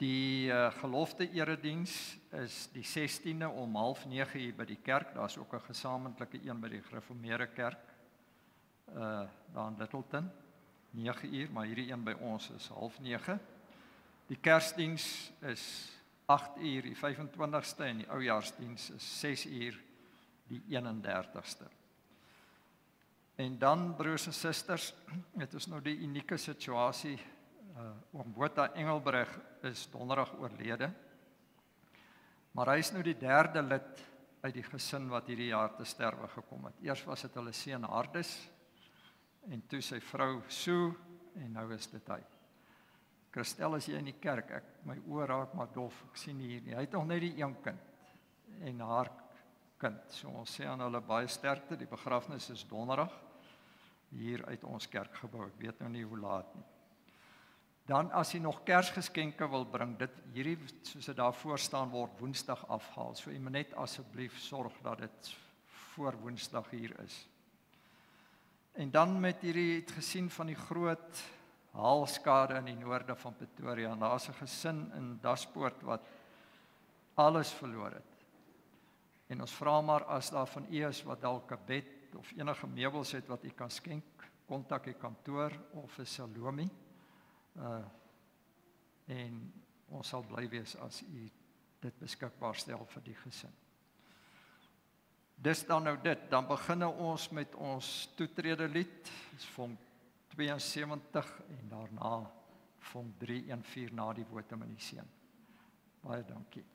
Die gelofte erediens is die 16de om 8:30 hier by die kerk. Daar's ook 'n gesamentlike een by die Gereformeerde Kerk daar in Littleton, 9:00, maar hierdie een by ons is 8:30. Die Kersdiens is 8:00 die 25ste en die Oujaarsdiens is 6:00 die 31ste. En dan, broers en susters, het ons nou die unieke situasie, oom Botha Engelbreg is donderdag oorlede, maar hy is nou die 3de lid uit die gesin wat hierdie jaar te sterwe gekom het. Eers was dit hulle seun Hardus, en toe sy vrou Sue, en nou is dit hy. Christel, as jy in die kerk, my oor raak maar dof, ek sien hier nie, hy het nog net die een kind, en haar kind, so ons sê aan hulle baie sterkte, die begrafnis is donderdag, hier uit ons kerkgebou, ek weet nou nie hoe laat nie. Dan as jy nog Kersgeskenke wil bring, hierdie, soos dit daar voor staan, word Woensdag afgehaal, so jy moet net asseblief sorg dat dit voor Woensdag hier is. En dan met hierdie het gesien van die groot haalskade in die noorde van Pretoria, en daar is 'n gesin in Daspoort wat alles verloor het. En ons vra maar as daar van u is wat dalk 'n bed of enige meubels het wat u kan skenk, kontak die kantoor of 'n Salome. En ons sal bly wees as u dit beskikbaar stel vir die gesin. Dis dan nou dit, dan begin ons met ons toetrede lied, dis vonk 72 en daarna vonk 314 na die woord in die seën. Baie dankie.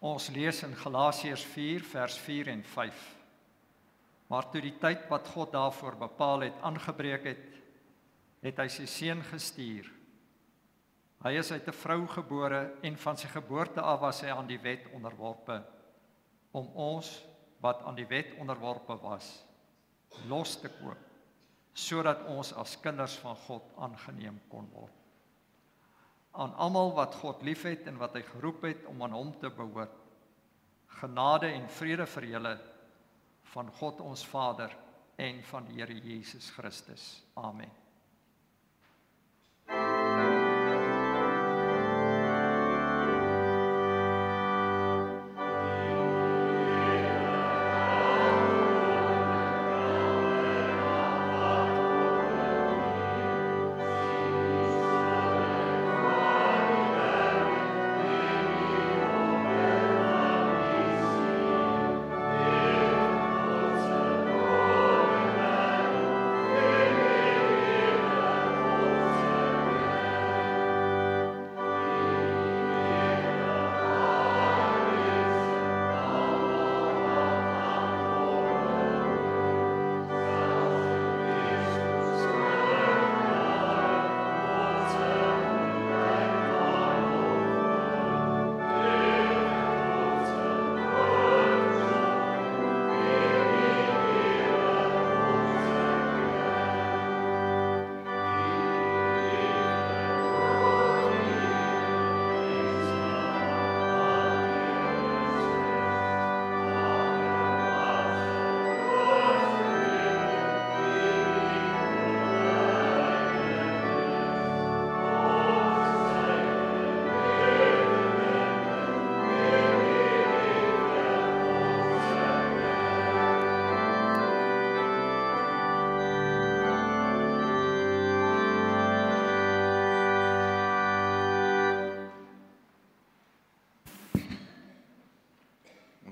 Ons lees in Galasiërs 4 vers 4 en 5. Maar toe die tyd wat God daarvoor bepaal het aangebreek het, het hy sy seun gestuur. Hy is uit 'n vrou gebore en van sy geboorte af was hy aan die wet onderworpe, om ons wat aan die wet onderworpe was, los te koop, sodat ons as kinders van God aangeneem kon word. Aan almal wat God liefhet en wat hy geroep het om aan hom te behoort, Genade en vrede vir julle van God ons Vader en van die Here Jesus Christus. Amen.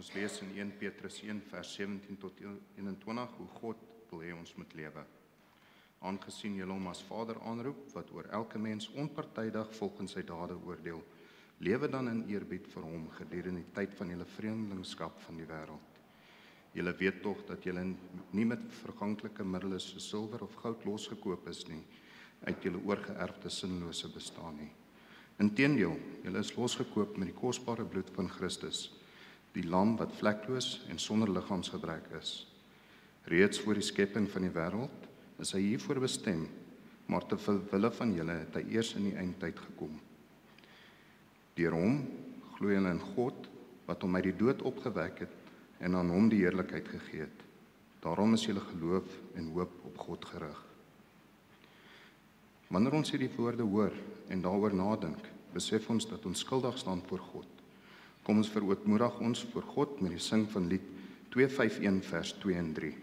Ons lees in 1 Petrus 1 vers 17 tot 21 hoe God wil hê ons moet lewe. Aangesien julle hom as Vader aanroep wat oor elke mens onpartydig volgens sy dade oordeel, lewe dan in eerbied vir hom gedurende die tyd van julle vreemdelingskap van die wêreld. Julle weet tog dat julle nie met verganklike middels soos silwer of goud losgekoop is nie, uit julle oorgeerfde sinlose bestaan nie. Inteendeel, julle is losgekoop met die kosbare bloed van Christus, die lam wat vlekloos en sonder liggaamsgebrek is. Reeds voor die skepping van die wêreld is hy hiervoor bestem, maar te wille van julle het hy eers in die eindtyd gekom. Deur hom glo julle in God, wat hom uit die dood opgewek het en aan hom die heerlikheid gegee het. Daarom is julle geloof en hoop op God gerig. Wanneer ons hierdie woorde hoor en daaroor nadink, besef ons dat ons skuldig staan voor God. Kom ons verootmoedig ons voor God met die sing van lied 251 vers 2 en 3.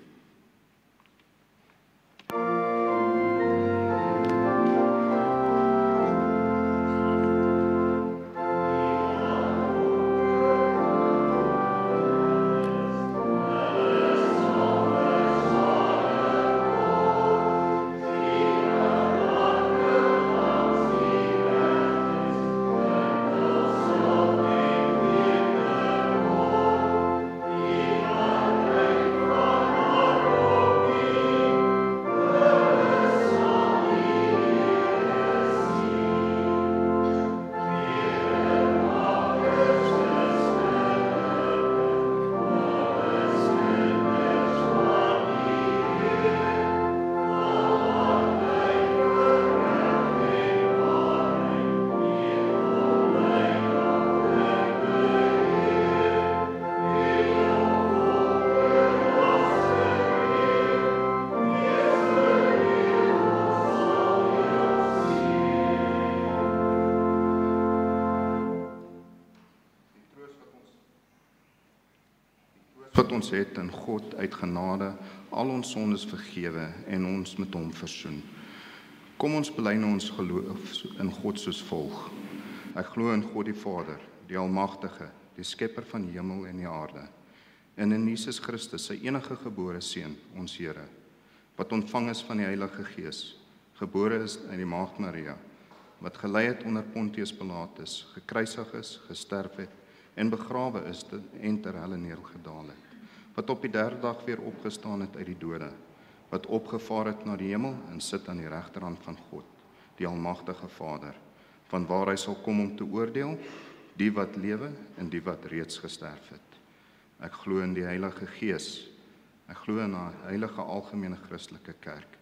Wat ons het in God uit genade al ons sondes vergewe en ons met hom versoen. Kom ons bely ons geloof in God soos volg. Ek glo in God die Vader, die Almagtige, die Skepper van die hemel en die aarde, en in Jesus Christus, sy enige gebore Seun, ons Here, wat ontvang is van die Heilige Gees, gebore is uit die Maagd Maria, wat gelei het onder Pontius Pilatus, gekruisig is, gesterf het en begrawe is en ter helle neergedaal het, wat op die derde dag weer opgestaan het uit die dode, wat opgevaar het na die hemel en sit aan die regterhand van God, die Almagtige Vader, van waar hy sal kom om te oordeel, die wat lewe en die wat reeds gesterf het. Ek glo in die Heilige Gees, ek glo in 'n heilige algemene Christelike kerk,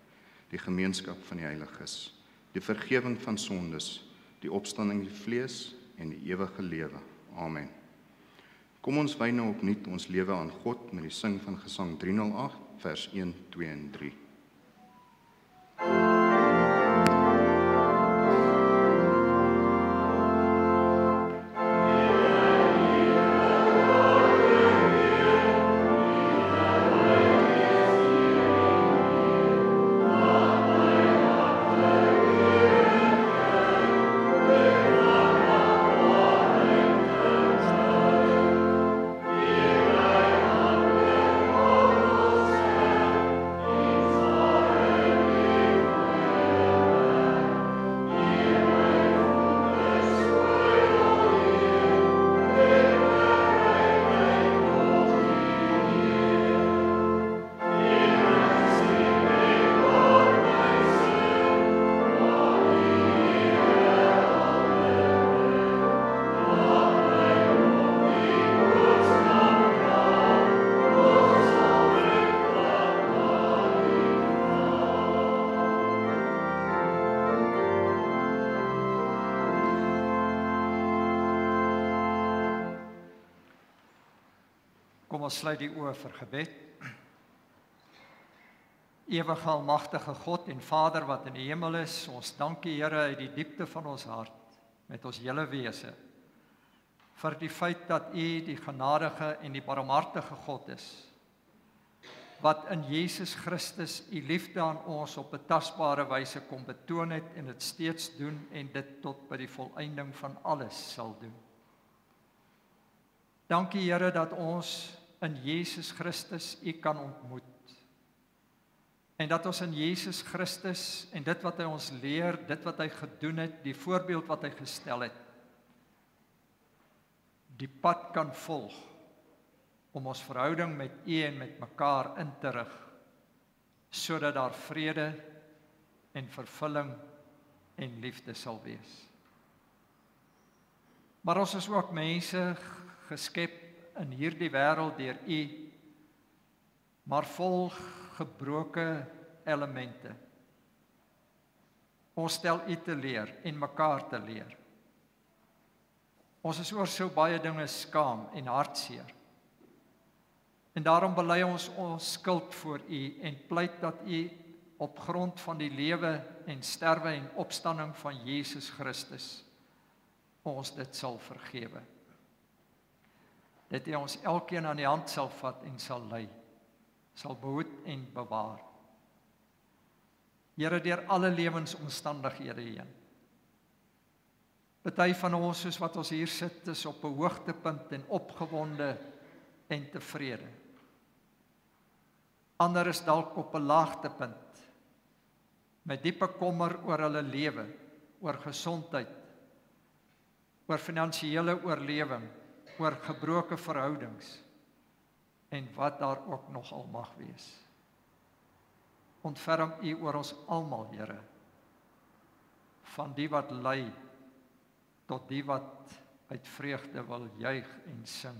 die gemeenskap van die heiliges, die vergifnis van sondes, die opstanding in die vlees en die ewige lewe. Amen. Kom ons wy nou opnuut ons lewe aan God met die sing van Gesang 308, vers 1, 2 en 3. Kom ons sluit die oë vir gebed. Ewige almagtige God en Vader wat in die hemel is, ons dank U Here uit die diepte van ons hart, met ons hele wese, vir die feit dat U die genadige en die barmhartige God is, wat in Jesus Christus U liefde aan ons op 'n tasbare wyse kom betoon het en dit steeds doen en dit tot by die volëinding van alles sal doen. Dankie Here dat ons in Jesus Christus U kan ontmoet. En dat ons in Jesus Christus en dit wat hy ons leer, dit wat hy gedoen het, die voorbeeld wat hy gestel het, die pad kan volg om ons verhouding met U en met mekaar in te rig, sodat daar vrede en vervulling en liefde sal wees. Maar ons is ook mense geskep in hierdie wêreld deur U, maar vol gebroke elemente. Ons stel U te leer en mekaar te leer. Ons is oor so baie dinge skaam en hartseer. En daarom bely ons ons skuld voor U en pleit dat U op grond van die lewe en sterwe en opstanding van Jesus Christus ons dit sal vergewe. Dat U ons elkeen aan die hand sal vat en sal lei, sal behoed en bewaar. Here, deur alle lewensomstandighede heen. Party van ons, soos wat ons hier sit, is op 'n hoogtepunt en opgewonde en tevrede. Ander is dalk op 'n laagtepunt, met diepe kommer oor hulle lewe, oor gesondheid, oor finansiële oorlewing, oor gebroke verhoudings en wat daar ook nog al mag wees. Ontferm U oor ons almal, Here, van die wat ly tot die wat uit vreugde wil juig en sing.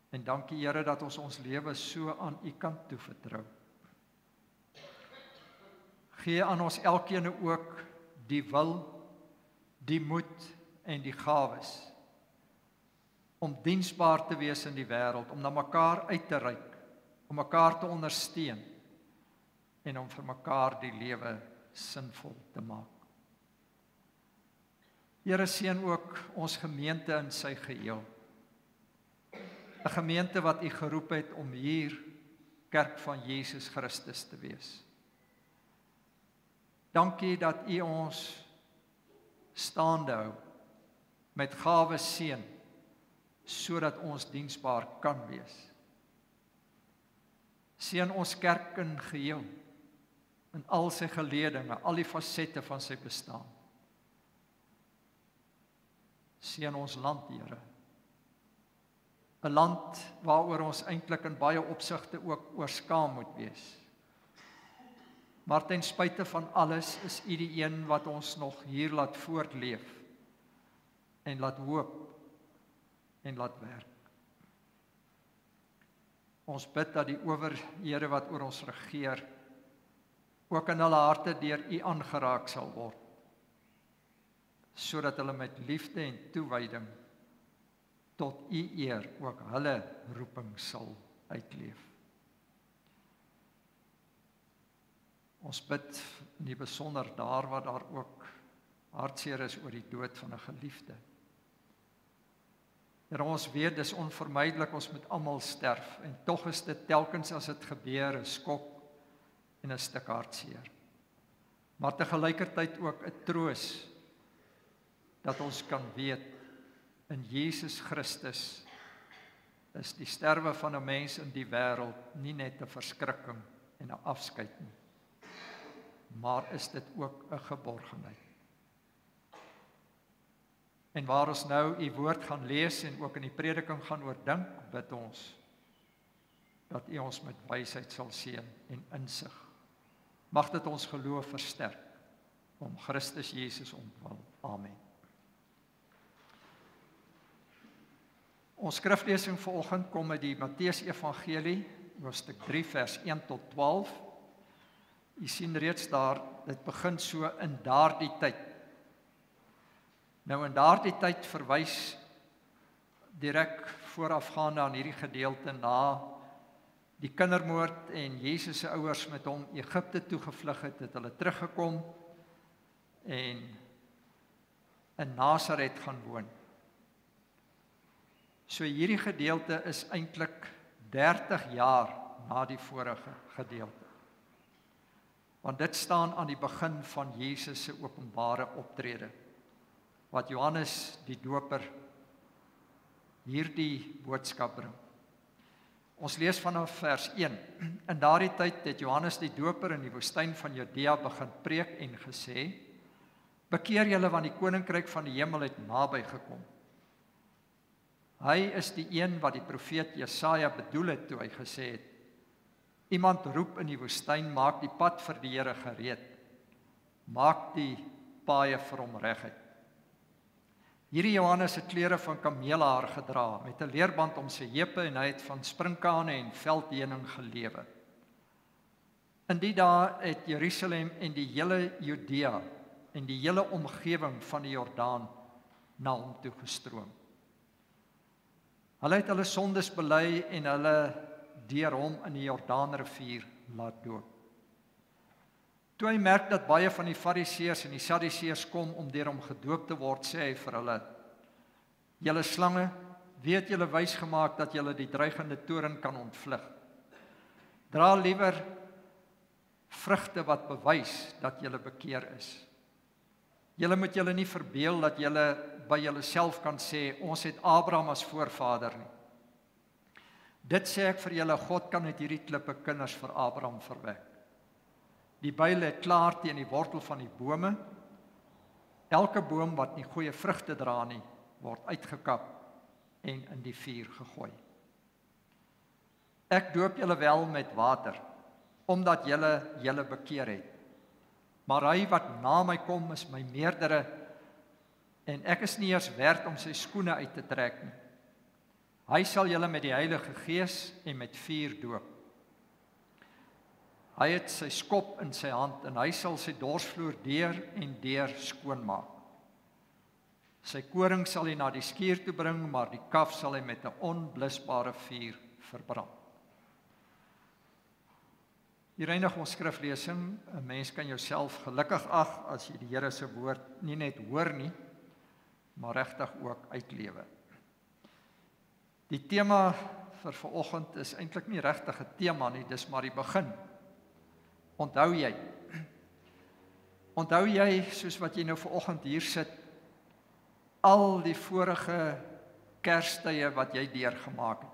En dankie Here dat ons ons lewe so aan U kan toevertrou. Gee aan ons elkeen ook die wil, die moed en die gawes om diensbaar te wees in die wêreld, om na mekaar uit te reik, om mekaar te ondersteun en om vir mekaar die lewe sinvol te maak. Here, seën ook ons gemeente in sy geheel. 'n Gemeente wat U geroep het om hier kerk van Jesus Christus te wees. Dankie dat U ons staande hou, met gawes seën, sodat ons diensbaar kan wees. Seën ons kerk in geheel, in al sy geledinge, al die fasette van sy bestaan. Seën ons land, Here. 'n Land waaroor ons eintlik in baie opsigte ook oor skaam moet wees. Maar ten spyte van alles is U die een wat ons nog hier laat voortleef en laat hoop en laat werk. Ons bid dat die owerhede wat oor ons regeer ook in hulle harte deur U aangeraak sal word, sodat hulle met liefde en toewyding tot u eer ook hulle roeping sal uitleef. Ons bid in die besonder daar waar daar ook hartseer is oor die dood van 'n geliefde. Here, ons weet dis onvermydelik, ons moet almal sterf en tog is dit telkens as dit gebeur 'n skok en 'n stuk hartseer. Maar tegelykertyd ook 'n troos dat ons kan weet in Jesus Christus is die sterwe van 'n mens in die wêreld nie net 'n verskrikking en 'n afskeid nie, maar is dit ook 'n geborgenheid. En waar ons nou u woord gaan lees en ook in die prediking gaan oordink, bid ons dat u ons met wysheid sal seën en insig. Mag dit ons geloof versterk om Christus Jesus ontwil. Amen. Ons skriflesing vanoggend kom uit die Matteus Evangelie, hoofstuk 3 vers 1 tot 12. U sien reeds daar, dit begin so in daardie tyd. Nou in daardie tyd verwys direk voorafgaande aan hierdie gedeelte na die kindermoord en Jesus se ouers met hom Egipte toe gevlug het hulle teruggekom en in Nasaret gaan woon. So hierdie gedeelte is eintlik 30 jaar na die vorige gedeelte. Want dit staan aan die begin van Jesus se openbare optrede, wat Johannes die Doper hierdie boodskap bring. Ons lees vanaf vers 1. In daardie tyd het Johannes die Doper in die woestyn van Judea begin preek en gesê: "Bekeer julle, want die koninkryk van die hemel het naby gekom." Hy is die een wat die profeet Jesaja bedoel het toe hy gesê het: "Iemand roep in die woestyn, maak die pad vir die Here gereed. Maak die paaie vir hom reguit." Hierdie Johannes het klere van kameelhaar gedra, met 'n leerband om sy heupe en hy het van sprinkane en veldheuning gelewe. In die dae het Jerusalem en die hele Judea en die hele omgewing van die Jordaan na hom toe gestroom. Hulle het hulle sondes bely en hulle deur hom in die Jordaanrivier laat doop. Toe hy merk dat baie van die Fariseërs en die Sadduseërs kom om deur hom gedoop te word, sê hy vir hulle: "Julle slange, wie het julle wys gemaak dat julle die dreigende toorn kan ontvlug? Dra liewer vrugte wat bewys dat julle bekeer is. Julle moet julle nie verbeel dat julle by julleself kan sê, ons het Abraham as voorvader nie. Dit sê ek vir julle, God kan uit hierdie klippe kinders vir Abraham verwek. Die byl het klaar teen die wortel van die bome. Elke boom wat nie goeie vrugte dra nie, word uitgekap en in die vuur gegooi. Ek doop julle wel met water, omdat julle bekeer het. Maar hy wat na my kom is my meerdere, en ek is nie eers werd om sy skoene uit te trek nie. Hy sal julle met die Heilige Gees en met vuur doop. Hy het sy skop in sy hand en hy sal sy dorsvloer deur en deur skoonmaak. Sy koring sal hy na die skuur toe bring, maar die kaf sal hy met 'n onblusbare vuur verbrand." Hier eindig ons skriflesing. 'n Mens kan jouself gelukkig ag as jy die Here se woord nie net hoor nie, maar regtig ook uitlewe. Die tema vir vanoggend is eintlik nie regtig 'n tema nie, dis maar die begin. Onthou jy, soos wat jy nou vanoggend hier sit, al die vorige Kerstye wat jy deurgemaak het?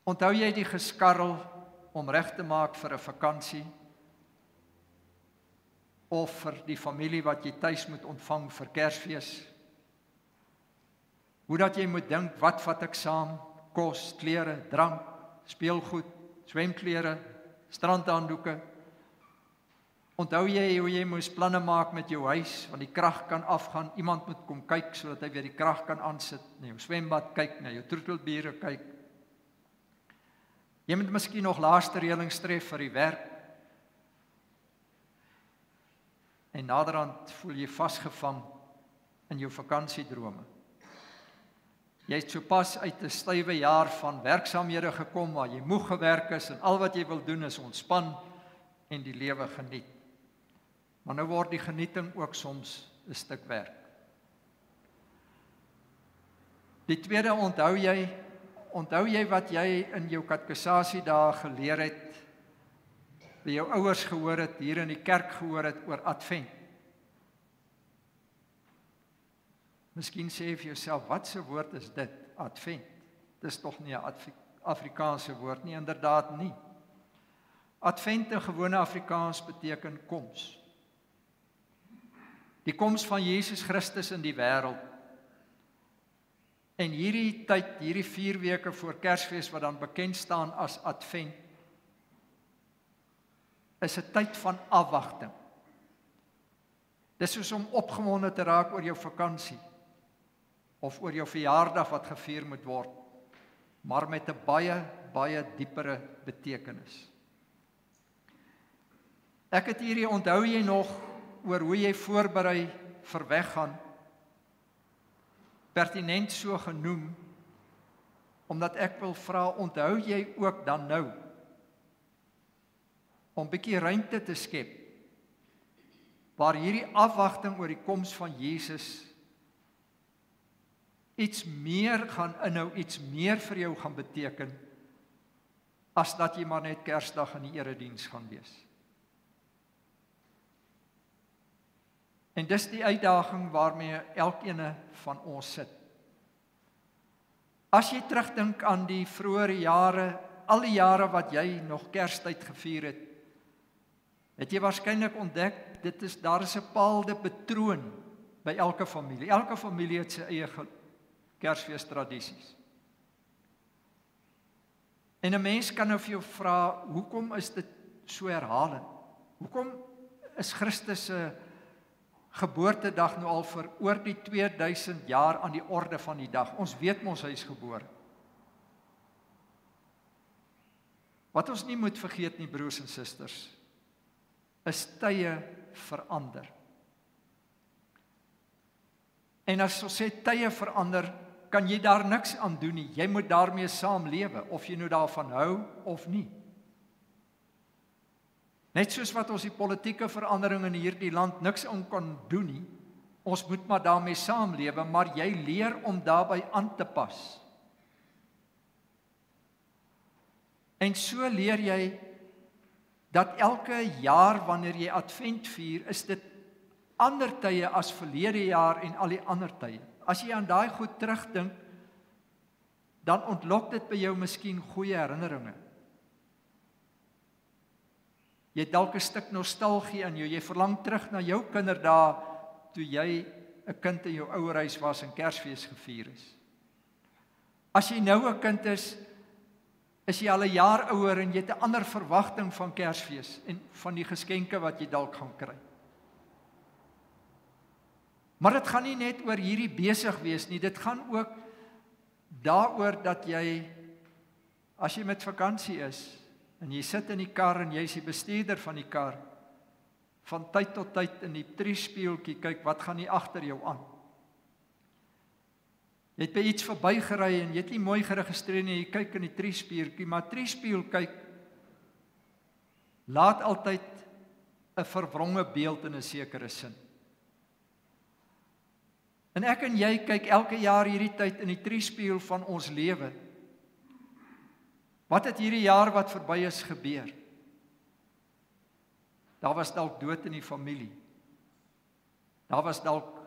Onthou jy die geskarrel om reg te maak vir 'n vakansie, of vir die familie wat jy tuis moet ontvang vir Kersfees? Hoe dat jy moet dink, wat vat ek saam? Kos, klere, drank, speelgoed, swemklere, strandhanddoeke. Onthou jy hoe jy moes planne maak met jou huis, want die krag kan afgaan, iemand moet kom kyk sodat hy weer die krag kan aansit, na jou swembad kyk, na jou troetelbure kyk. Jy moet miskien nog laaste reëlings tref vir die werk. En naderhand voel jy vasgevang in jou vakansiedrome. Jy het sopas uit 'n stywe jaar van werksaamhede gekom waar jy moeg gewerk is en al wat jy wil doen is ontspan en die lewe geniet. Maar nou word die genieting ook soms 'n stuk werk. Die tweede, onthou jy wat jy in jou katekisasie dae geleer het, by jou ouers gehoor het, hier in die kerk gehoor het oor Advent. Miskien sê jy vir jouself, wat se woord is dit, Advent? Dis tog nie 'n Afrikaanse woord nie, inderdaad nie. Advent in gewone Afrikaans beteken koms. Die koms van Jesus Christus in die wêreld. En hierdie tyd, hierdie 4 weke voor Kersfees wat dan bekend staan as Advent, is 'n tyd van afwagting. Dis soos om opgewonde te raak oor jou vakansie of oor jou verjaardag wat gevier moet word, maar met 'n baie, baie diepere betekenis. Ek het hierdie, onthou jy nog, oor hoe jy voorberei vir weggaan, pertinent so genoem, omdat ek wil vra, onthou jy ook dan nou, om bietjie ruimte te skep, waar hierdie afwagting oor die koms van Jesus iets meer gaan inhou, iets meer vir jou gaan beteken, as dat jy maar net Kersdag in die erediens gaan wees. En dis die uitdaging waarmee elkeen van ons sit. As jy terugdink aan die vroeëre jare, al die jare wat jy nog Kerstyd gevier het, het jy waarskynlik ontdek, daar is 'n bepaalde patroon by elke familie. Elke familie het sy eie Kersfeestradisies. En 'n mens kan nou vir jou vra, hoekom is dit so herhalend? Hoekom is Christus se geboortedag nou al vir oor die 2000 jaar aan die orde van die dag? Ons weet mos hy is gebore. Wat ons nie moet vergeet nie, broers en susters, is tye verander. En as ons sê tye verander, kan jy daar niks aan doen nie. Jy moet daarmee saamlewe, of jy nou daarvan hou of nie. Net soos wat ons die politieke verandering in hierdie land niks aan kan doen nie, ons moet maar daarmee saamlewe, maar jy leer om daarbey aan te pas. En so leer jy dat elke jaar wanneer jy Advent vier, is dit ander tye as verlede jaar en al die ander tye. As jy aan daai goed terugdink, dan ontlok dit by jou miskien goeie herinneringe. Jy het dalk 'n stuk nostalgie in jou, jy verlang terug na jou kinderdae, toe jy 'n kind in jou ouerhuis was en Kersfees gevier is. As jy nou 'n kind is jy al 'n jaar ouer en jy het 'n ander verwagting van Kersfees en van die geskenke wat jy dalk gaan kry. Maar dit gaan nie net oor hierdie besig wees nie, dit gaan ook daaroor dat jy, as jy met vakansie is, en jy sit in die kar en jy is die bestuurder van die kar, van tyd tot tyd in die triespieeltjie kyk, wat gaan nie agter jou aan. Jy het by iets verbygery en jy het nie mooi geregistreer nie, jy kyk in die triespieeltjie, maar triespieël kyk, laat altyd 'n verwronge beeld in 'n sekere sin. En ek en jy kyk elke jaar hierdie tyd in die triespieël van ons lewe. Wat het hierdie jaar wat verby is gebeur? Daar was dalk dood in die familie. Daar was dalk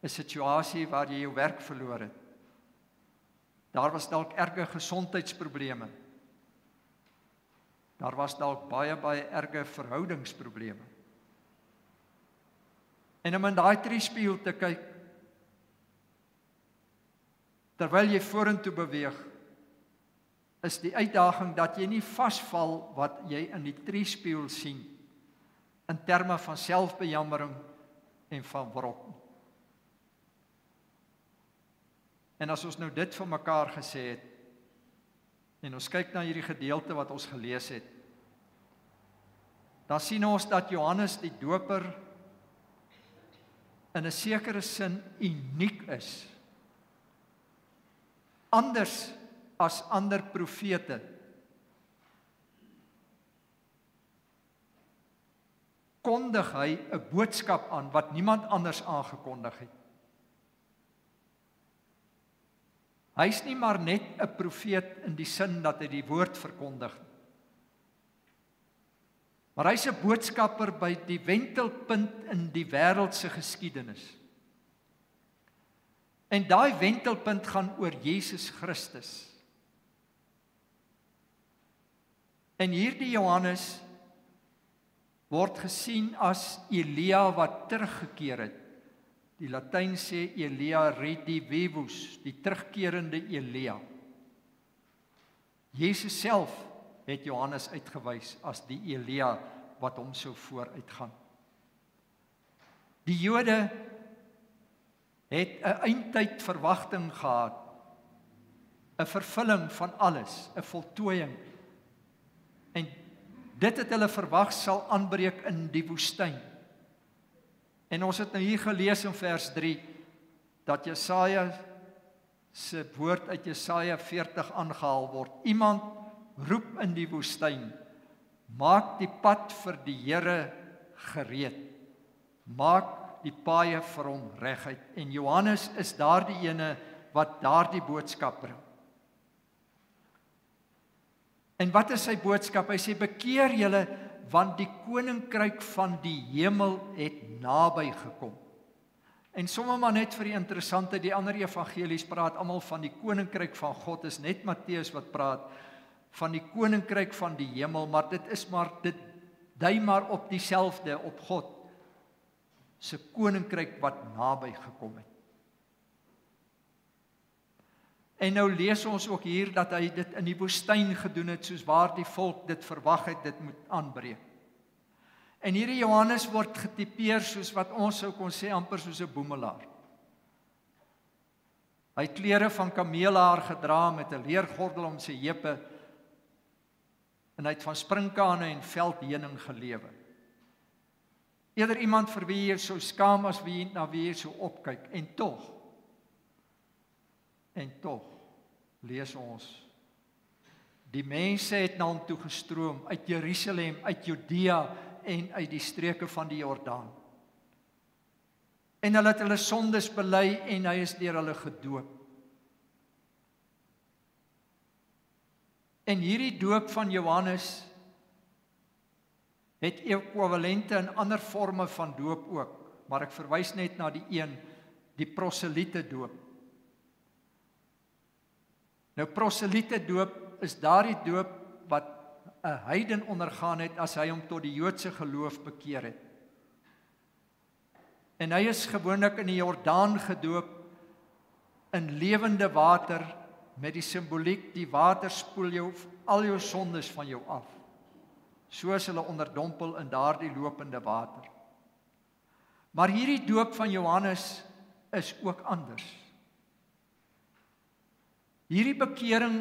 'n situasie waar jy jou werk verloor het. Daar was dalk erge gesondheidsprobleme. Daar was dalk baie, baie erge verhoudingsprobleme. En om in daai triespieël te kyk, terwyl jy vorentoe beweeg, is die uitdaging dat jy nie vasval wat jy in die triespieël sien, in terme van selfbejammering en van wrok. En as ons nou dit vir mekaar gesê het, en ons kyk na hierdie gedeelte wat ons gelees het, dan sien ons dat Johannes die Doper in 'n sekere sin uniek is anders as ander profete, kondig hy 'n boodskap aan wat niemand anders aangekondig het. Hy's nie maar net 'n profeet in die sin dat hy die woord verkondig nie. Maar hy's 'n boodskapper by die wentelpunt in die wêreld se geskiedenis. En daai wentelpunt gaan oor Jesus Christus. En hierdie Johannes word gesien as Elia wat teruggekeer het. Die Latyn sê Elia redivivus, die terugkerende Elia. Jesus self het Johannes uitgewys as die Elia wat hom sou vooruitgaan. Die Jode het 'n eindtyd verwagting gehad, 'n vervulling van alles, 'n voltooiing. En dit het hulle verwag sal aanbreek in die woestyn. En ons het nou hier gelees in vers 3 dat Jesaja se woord uit Jesaja 40 aangehaal word. Iemand roep in die woestyn, maak die pad vir die Here gereed. Maak die paaie vir hom reguit. En Johannes is daardie ene wat daardie boodskap bring. En wat is sy boodskap? Hy sê, bekeer julle, want die koninkryk van die hemel het naby gekom. En sommer maar net vir die interessante, die ander evangelies praat almal van die koninkryk van God, is net Matteus wat praat van die koninkryk van die hemel, maar dit dui maar op dieselfde, op God se koninkryk wat naby gekom het. En nou lees ons ook hier dat hy dit in die woestyn gedoen het, soos waar die volk dit verwag het, dit moet aanbreek. En hierdie Johannes word getipeer soos wat ons sou kon sê, amper soos 'n boemelaar. Hy het klere van kameelhaar gedra met 'n leergordel om sy heupe, en hy het van sprinkane en veldheuning gelewe. Eerder iemand vir wie jy sou skaam as wie na wie jy sou opkyk. En tog, lees ons, die mense het na hom toe gestroom, uit Jerusalem, uit Judea en uit die streke van die Jordaan. En hulle het hulle sondes bely en hy is deur hulle gedoop. En hierdie doop van Johannes het ekwivalente in ander forme van doop ook, maar ek verwys net na die een, die proseliete doop. Nou proseliete doop is daardie doop wat 'n heiden ondergaan het as hy hom tot die Joodse geloof bekeer het. En hy is gewoonlik in die Jordaan gedoop in lewende water met die simboliek, die water spoel jou al jou sondes van jou af. Soos hulle onderdompel in daardie lopende water. Maar hierdie doop van Johannes is ook anders. Hierdie bekering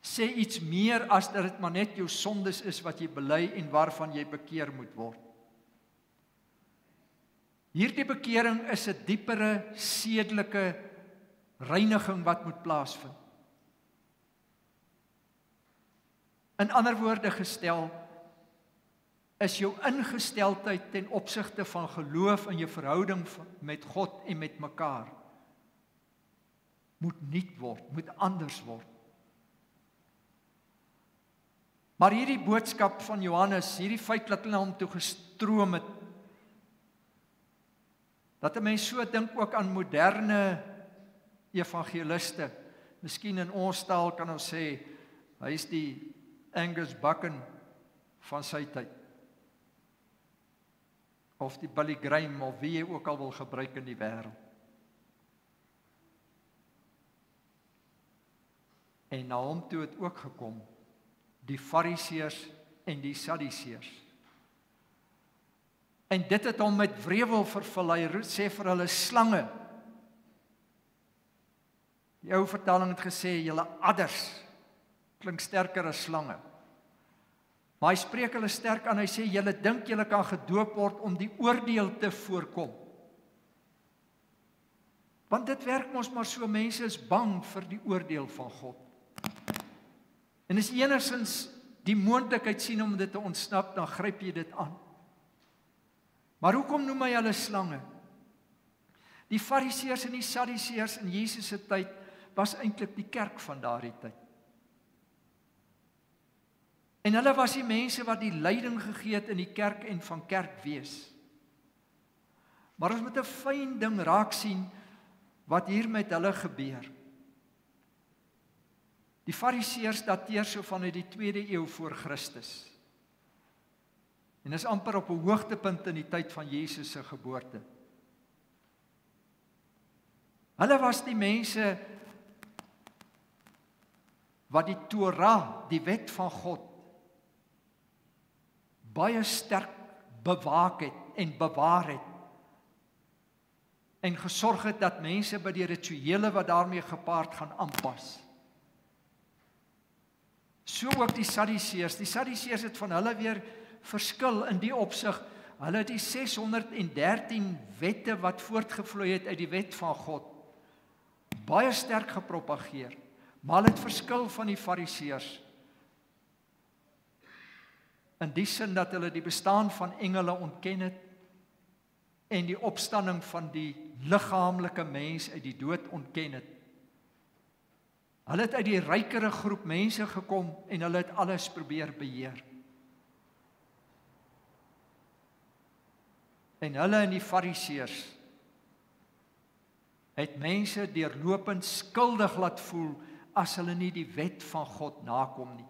sê iets meer as dat dit maar net jou sondes is wat jy bely en waarvan jy bekeer moet word. Hierdie bekering is 'n diepere sedelike reiniging wat moet plaasvind. In ander woorde gestel, is jou ingesteldheid ten opsigte van geloof en jou verhouding met God en met mekaar moet nuut word, moet anders word. Maar hierdie boodskap van Johannes, hierdie feit dat hulle na hom toe gestroom het, dat 'n mens so dink ook aan moderne evangeliste. Miskien in ons taal kan ons sê, hy is die Angus Buchan van sy tyd. Of die Billy Graham, of wie jy ook al wil gebruik in die wêreld. En na hom toe het ook gekom, die Fariseërs en die Sadduseërs. En dit het hom met wrevel vervul, hy sê vir hulle slange. Die ou vertaling het gesê, julle adders, klink sterker as slange. Maar hy spreek hulle sterk aan, hy sê, julle dink julle kan gedoop word om die oordeel te voorkom. Want dit werk mos maar so, mense is bang vir die oordeel van God. En as jy enigstens die moontlikheid sien om dit te ontsnap, dan gryp jy dit aan. Maar hoekom noem hy hulle slange? Die Fariseërs en die Sadduseërs in Jesus se tyd was eintlik die kerk van daardie tyd. En hulle was die mense wat die leiding gegee het in die kerk en van kerk wees. Maar ons moet 'n fyn ding raak sien wat hier met hulle gebeur. Die Fariseërs dateer so vanuit die 2de eeu voor Christus. En is amper op 'n hoogtepunt in die tyd van Jesus se geboorte. Hulle was die mense wat die Torah, die wet van God, baie sterk bewaak het en bewaar het. En gesorg het dat mense by die rituele wat daarmee gepaard gaan aanpas. So ook die Sadduseërs. Die Sadduseërs het van hulle weer verskil in die opsig. Hulle het die 613 wette wat voortgevloei het uit die wet van God baie sterk gepropageer. Maar hulle het verskil van die Fariseërs. In die sin dat hulle die bestaan van engele ontken het en die opstanding van die liggaamlike mens uit die dood ontken het. Hulle het uit die rykere groep mense gekom en hulle het alles probeer beheer. En hulle en die Fariseërs het mense deurlopend skuldig laat voel as hulle nie die wet van God nakom nie.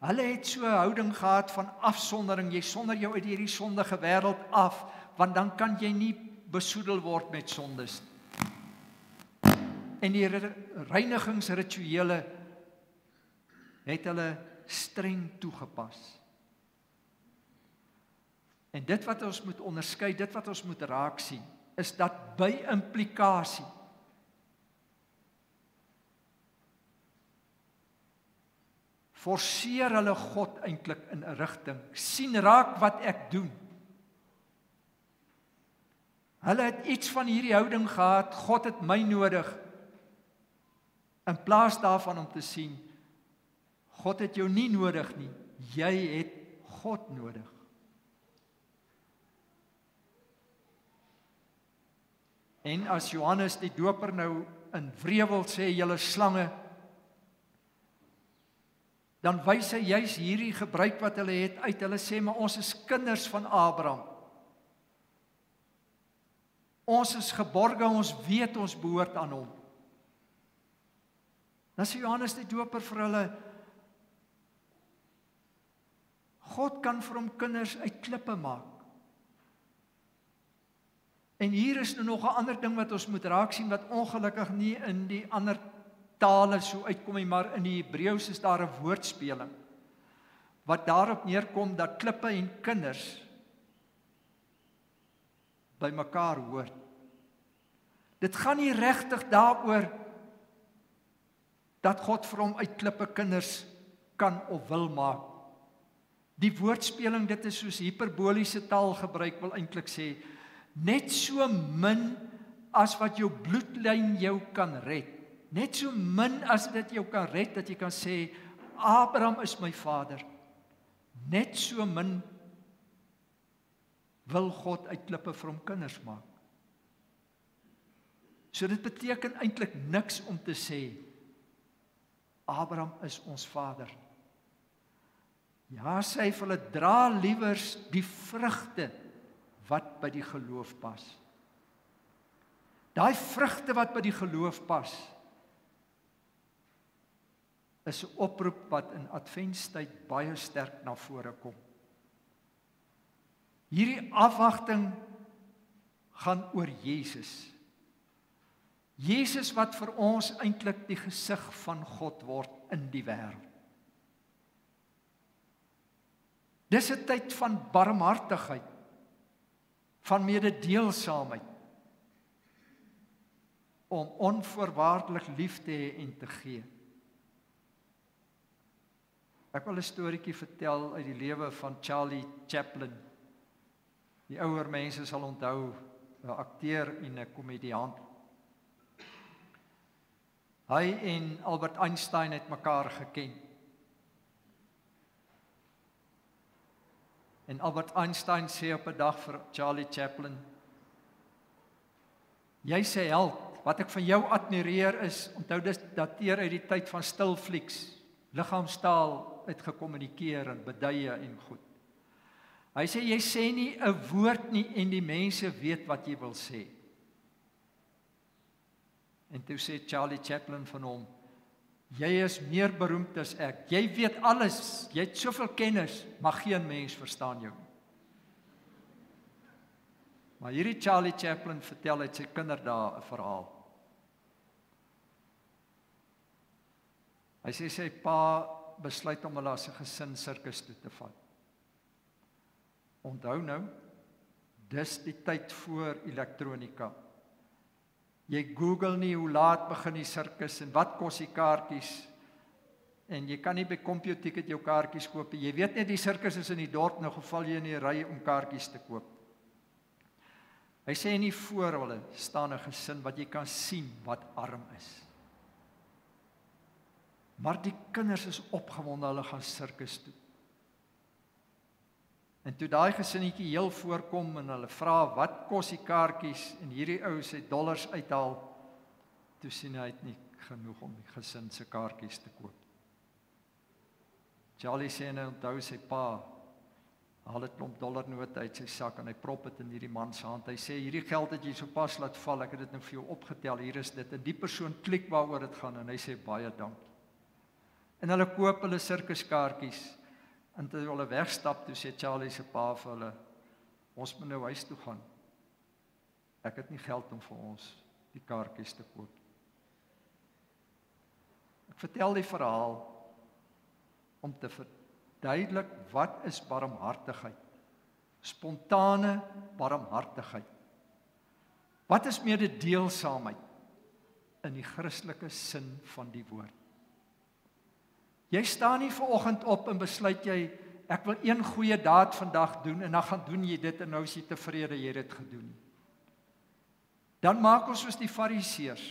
Hulle het so 'n houding gehad van afsondering. Jy sonder jou uit hierdie sondige wêreld af, want dan kan jy nie besoedel word met sondes. En die reinigingsrituele het hulle streng toegepas. En dit wat ons moet onderskei, dit wat ons moet raak sien, is dat by implikasie forceer hulle God eintlik in 'n rigting. Sien raak wat ek doen. Hulle het iets van hierdie houding gehad, God het my nodig, in plaas daarvan om te sien, God het jou nie nodig nie, jy het God nodig. En as Johannes die Doper nou in wrevel sê, julle slange, dan wys hy juis hierdie gebruik wat hulle het uit. Hulle sê, maar ons is kinders van Abraham. Ons is geborge, ons weet ons behoort aan hom. Dan sê Johannes die Doper vir hulle, God kan vir hom kinders uit klippe maak. En hier is nou nog 'n ander ding wat ons moet raak sien, wat ongelukkig nie in die ander tale so uitkom nie, maar in die Hebreëus is daar 'n woordspeling wat daarop neerkom dat klippe en kinders by mekaar hoort. Dit gaan nie regtig daaroor dat God vir hom uit klippe kinders kan of wil maak. Die woordspeling, dit is soos hiperboliese taal gebruik, wil eintlik sê, net so min as wat jou bloedlyn jou kan red. Net so min as dit jou kan red, dat jy kan sê, Abraham is my vader. Net so min wil God uit klippe vir hom kinders maak. So dit beteken eintlik niks om te sê, Abraham is ons vader. Ja, sê vir hulle, dra liewers die vrugte wat by die geloof pas. Daai vrugte wat by die geloof pas, is 'n oproep wat in adventstyd baie sterk na vore kom. Hierdie afwagting gaan oor Jesus. Jesus wat vir ons eintlik die gesig van God word in die wêreld. Dis 'n tyd van barmhartigheid, van mededeelsaamheid, om onvoorwaardelik lief te hê en te gee. Ek wil 'n storieetjie vertel uit die lewe van Charlie Chaplin. Die ouer mense sal onthou, 'n akteur en 'n komediant. Hy en Albert Einstein het mekaar geken. En Albert Einstein sê op 'n dag vir Charlie Chaplin, jy sê held, wat ek van jou admireer is, onthou dis dateer uit die tyd van stilflieks, liggaamstaal uitgekommunikeer en beduie en goed. Hy sê, jy sê nie 'n woord nie en die mense weet wat jy wil sê. En toe sê Charlie Chaplin van hom, jy is meer beroemd as ek, jy weet alles, jy het soveel kennis, maar geen mens verstaan jou nie. Maar hierdie Charlie Chaplin vertel uit sy kinderdae 'n verhaal. Hy sê sy pa besluit om hulle as 'n gesin sirkus toe te vat. Onthou nou, dis die tyd voor elektronika. Jy Google nie hoe laat begin die sirkus en wat kos die kaartjies. En jy kan nie by CompuTicket jou kaartjies koop. Jy weet net die sirkus is in die dorp, nou geval jy in die ry om kaartjies te koop. Hy sê nie voor hulle staan 'n gesin wat jy kan sien wat arm is. Maar die kinders is opgewonde, hulle gaan sirkus toe. En toe daai gesinnetjie heel voorkom en hulle vra wat kos die kaartjies en hierdie ou sy dollars uithaal, toe sien hy het nie genoeg om die gesin se kaartjies te koop. Charlie sê en onthou sy pa haal 'n klomp dollarnote uit sy sak en hy prop dit in hierdie man se hand. Hy sê hierdie geld het jy sopas laat val, ek het dit nou vir jou opgetel, hier is dit. En die persoon klik waaroor dit gaan en hy sê baie dankie. En hulle koop hulle sirkuskaartjies. En toe hulle wegstap, toe sê Charlie se pa vir hulle, ons moet nou huis toe gaan. Ek het nie geld om vir ons die kaartjies te koop. Ek vertel die verhaal om te verduidelik wat is barmhartigheid. Spontane barmhartigheid. Wat is mededeelsaamheid in die Christelike sin van die woord? Jy staan nie vanoggend op en besluit jy, ek wil een goeie daad vandag doen en dan gaan doen jy dit en nou is jy tevrede jy het dit gedoen. Dan maak ons soos die Fariseërs.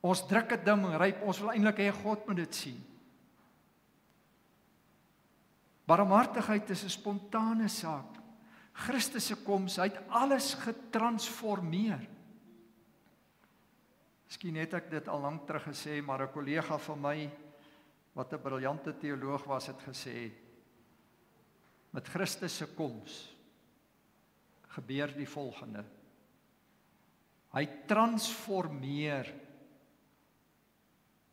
Ons druk dit dim en ryp, ons wil eintlik hê God moet dit sien. Barmhartigheid is 'n spontane saak. Christus se koms, hy het alles getransformeer. Miskien het ek dit al lank terug gesê, maar 'n kollega van my, wat 'n briljante teoloog was, het gesê, met Christus se koms gebeur die volgende. Hy transformeer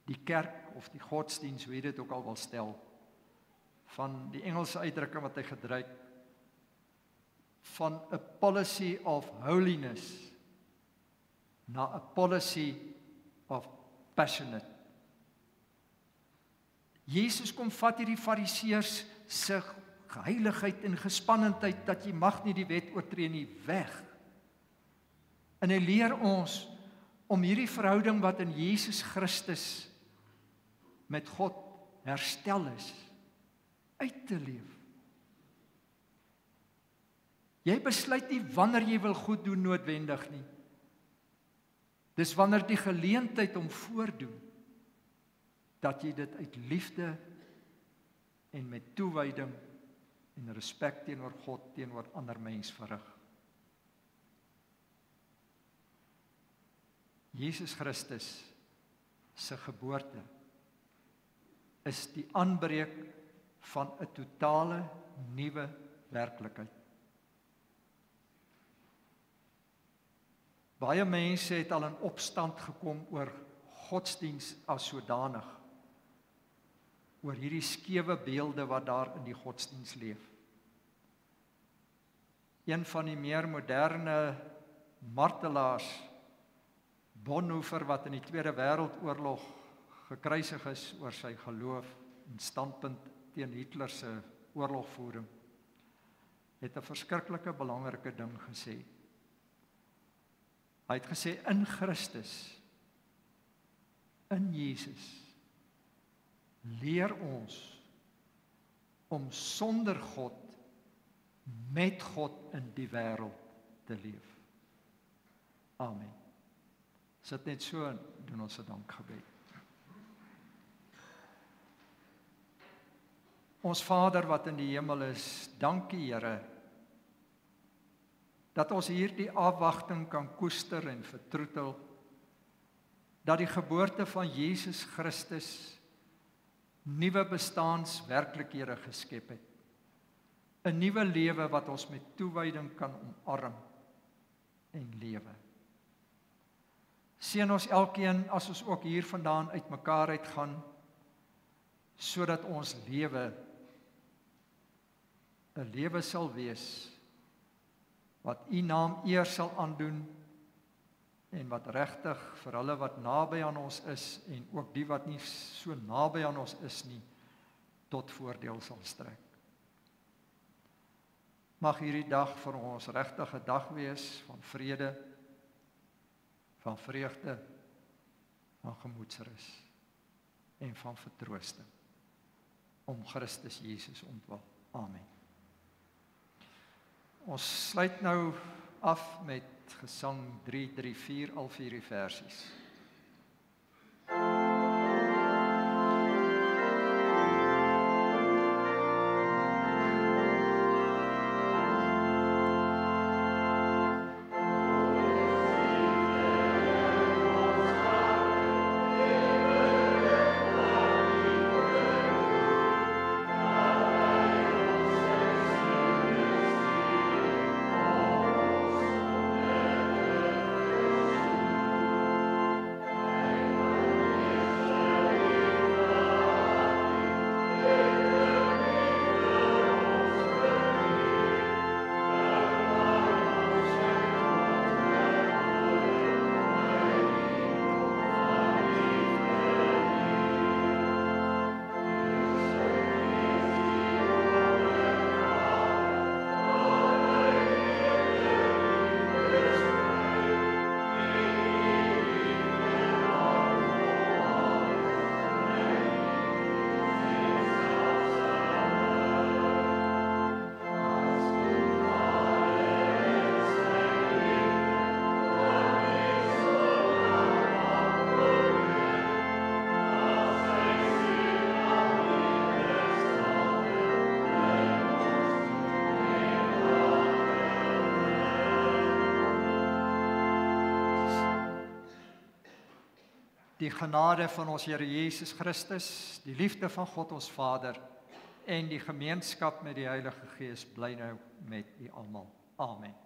die kerk of die godsdiens, hoe jy dit ook al wil stel, van die Engelse uitdrukking wat hy gebruik, van 'n policy of holiness na 'n policy of passionate. Jesus kom vat hierdie Fariseërs se heiligheid en gespannendheid dat jy mag nie die wet oortree nie weg. En hy leer ons om hierdie verhouding wat in Jesus Christus met God herstel is, uit te leef. Jy besluit nie wanneer jy wil goed doen noodwendig nie. Dis wanneer die geleentheid om voordoen, dat jy dit uit liefde en met toewyding en respek teenoor God, teenoor ander mens verrig. Jesus Christus se geboorte is die aanbreek van 'n totale nuwe werklikheid. Baie mense het al in opstand gekom oor godsdiens as sodanig, oor hierdie skewe beelde wat daar in die godsdiens leef. Een van die meer moderne martelaars, Bonhoeffer, wat in die Tweede Wêreldoorlog gekruisig is oor sy geloof en standpunt teen Hitler se oorlogvoering, het 'n verskriklike belangrike ding gesê. Hy het gesê, in Christus, in Jesus, leer ons om sonder God, met God in die wêreld te leef. Amen. Sit net so en doen ons 'n dankgebed. Ons Vader wat in die hemel is, dankie Here, dat ons hierdie afwagting kan koester en vertroetel, dat die geboorte van Jesus Christus nuwe bestaanswerklikhede geskep het. 'n Nuwe lewe wat ons met toewyding kan omarm en lewe. Seën ons elkeen as ons ook hier vandaan uitmekaar uitgaan, sodat ons lewe 'n lewe sal wees wat U naam eer sal aandoen en wat regtig vir hulle wat naby aan ons is en ook die wat nie so naby aan ons is nie, tot voordeel sal strek. Mag hierdie dag vir ons regtig 'n dag wees van vrede, van vreugde, van gemoedsrus en van vertroosting. Om Christus Jesus ontwil. Amen. Ons sluit nou af met Gesang 334, al 4 versies. Die genade van ons Here Jesus Christus, die liefde van God ons Vader en die gemeenskap met die Heilige Gees bly nou met u almal. Amen.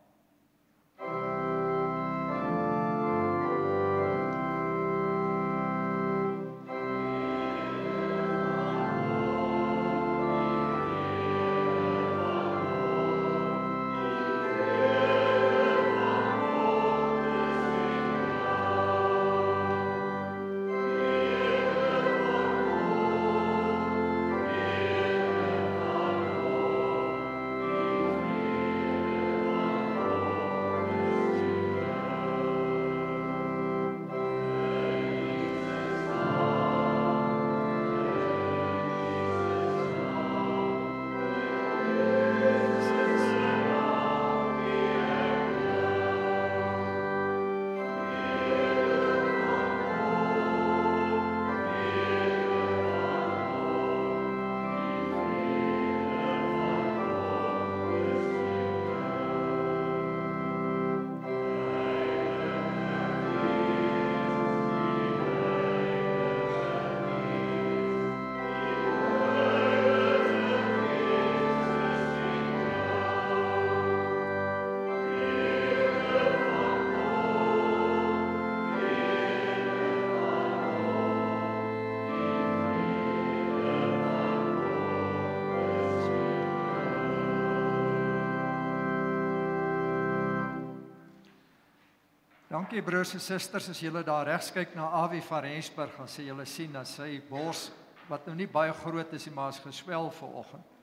Dankie broers en susters, as julle daar regs kyk na Awie van Rensburg, gaan sê julle sien dat sy bors, wat nou nie baie groot is, maar is geswel vanoggend.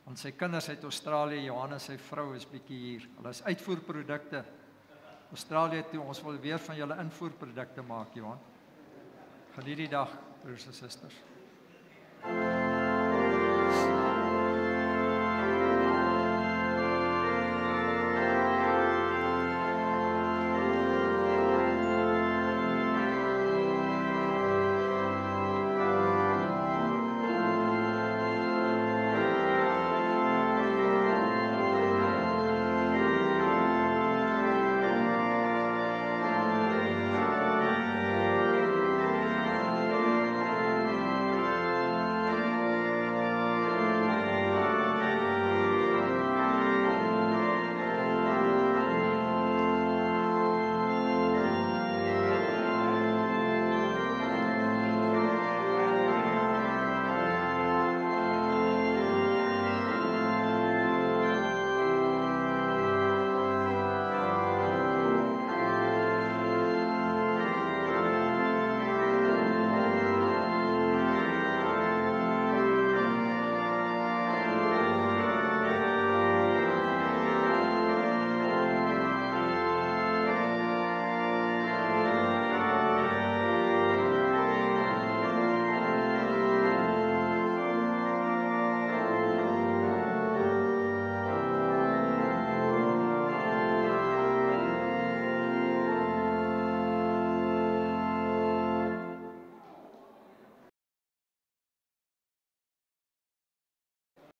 Want sy kinders uit Australië, Johannes, sy vrou is bietjie hier. Hulle is uitvoerprodukte. Australië toe, ons wil weer van julle invoerprodukte maak, Johan. Geniet die dag, broers en susters.